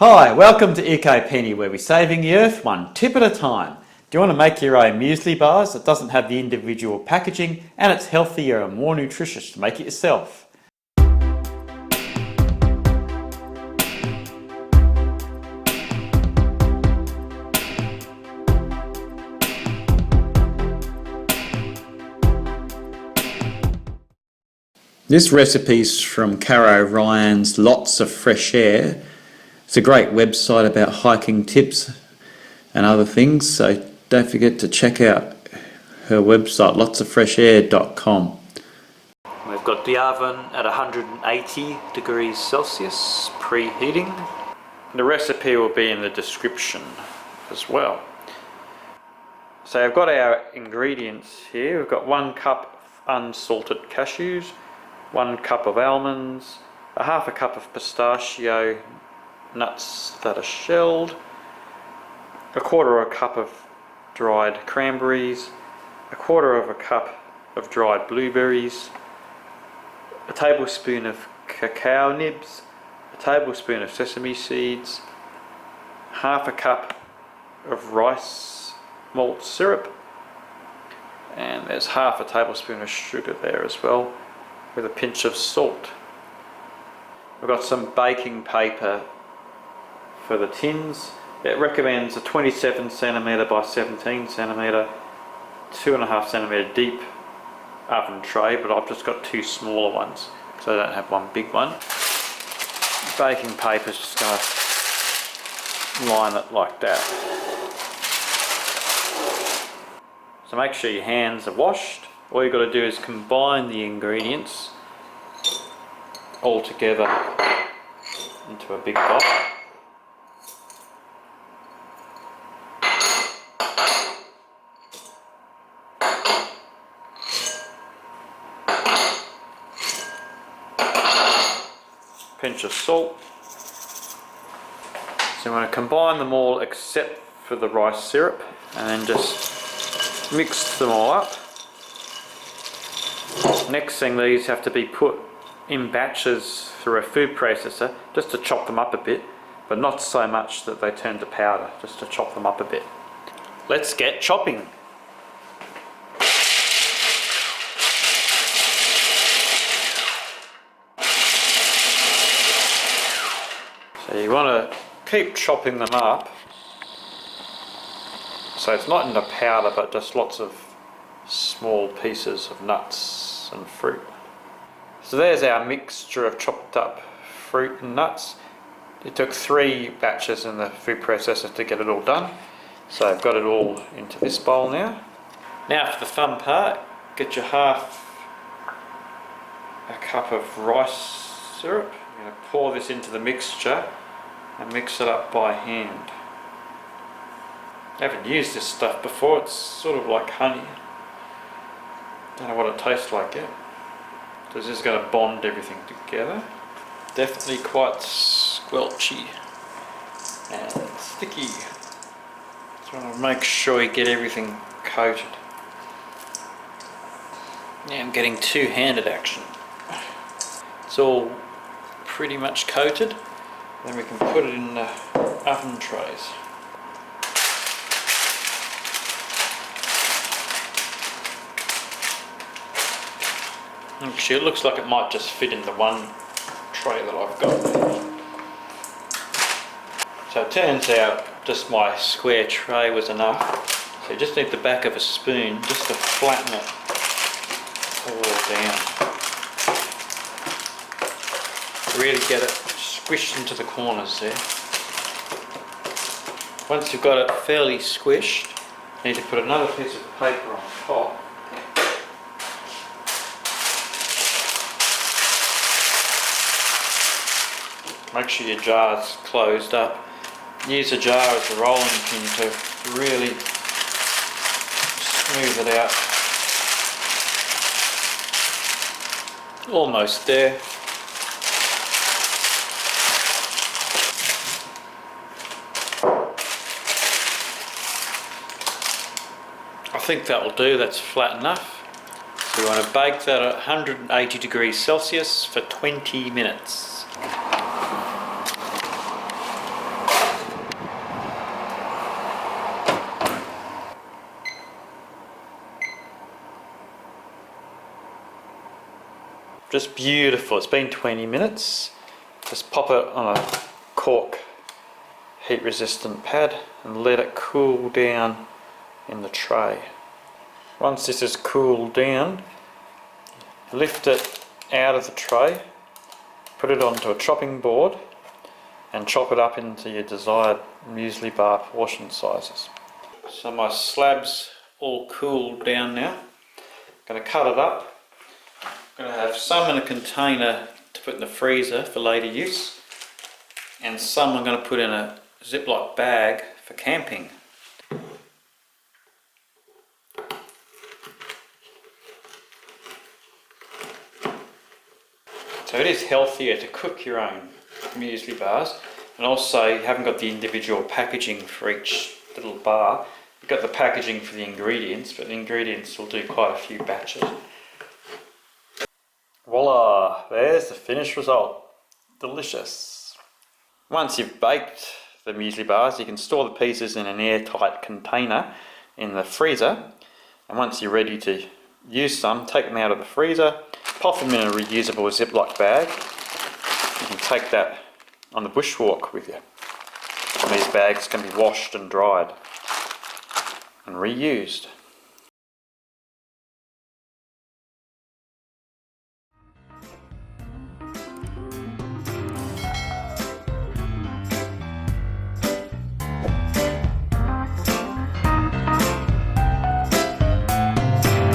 Hi, welcome to ecopenny, where we're saving the earth one tip at a time. Do you want to make your own muesli bars that doesn't have the individual packaging and it's healthier and more nutritious to make it yourself? This recipe's from Caro Ryan's Lots of Fresh Air. It's a great website about hiking tips and other things, so don't forget to check out her website, lotsoffreshair.com. We've got the oven at 180 degrees Celsius, preheating. The recipe will be in the description as well. So I've got our ingredients here. We've got 1 cup unsalted cashews, 1 cup of almonds, a half a cup of pistachio nuts that are shelled, a quarter of a cup of dried cranberries, a quarter of a cup of dried blueberries, a tablespoon of cacao nibs, a tablespoon of sesame seeds, half a cup of rice malt syrup, and there's half a tablespoon of sugar there as well, with a pinch of salt. We've got some baking paper for the tins. It recommends a 27 centimetre by 17 centimetre, 2.5 centimetre deep oven tray, but I've just got 2 smaller ones because I don't have one big one. Baking paper's just going to line it like that. So make sure your hands are washed. All you've got to do is combine the ingredients all together into a big pot. Pinch of salt. So I'm going to combine them all except for the rice syrup, and then just mix them all up. Next thing, these have to be put in batches through a food processor just to chop them up a bit, but not so much that they turn to powder, just to chop them up a bit. Let's get chopping. So you want to keep chopping them up so it's not in the powder but just lots of small pieces of nuts and fruit. So there's our mixture of chopped up fruit and nuts. It took 3 batches in the food processor to get it all done. So I've got it all into this bowl now. Now for the fun part, get your half a cup of rice syrup. I'm going to pour this into the mixture and mix it up by hand. I haven't used this stuff before, it's sort of like honey. Don't know what it tastes like yet. So this is going to bond everything together. Definitely quite squelchy and sticky. So I want to make sure you get everything coated. Now I'm getting two-handed action. It's all pretty much coated. Then we can put it in the oven trays. Actually, it looks like it might just fit in the one tray that I've got. So it turns out just my square tray was enough. So you just need the back of a spoon just to flatten it all down. Really get it squished into the corners there. Once you've got it fairly squished, you need to put another piece of paper on top. Make sure your jar's closed up. Use a jar as a rolling pin to really smooth it out. Almost there. I think that will do, that's flat enough. So we want to bake that at 180 degrees Celsius for 20 minutes. just beautiful. It's been 20 minutes. Just pop it on a cork heat resistant pad and let it cool down in the tray. Once this is cooled down, lift it out of the tray, put it onto a chopping board and chop it up into your desired muesli bar portion sizes. So my slab's all cooled down now. I'm going to cut it up. I'm going to have some in a container to put in the freezer for later use, and some I'm going to put in a Ziploc bag for camping. So it is healthier to cook your own muesli bars, and also you haven't got the individual packaging for each little bar. You've got the packaging for the ingredients, but the ingredients will do quite a few batches. Voila, there's the finished result. Delicious. Once you've baked the muesli bars, you can store the pieces in an airtight container in the freezer, and once you're ready to use some, take them out of the freezer, pop them in a reusable Ziploc bag. You can take that on the bushwalk with you. And these bags can be washed and dried and reused.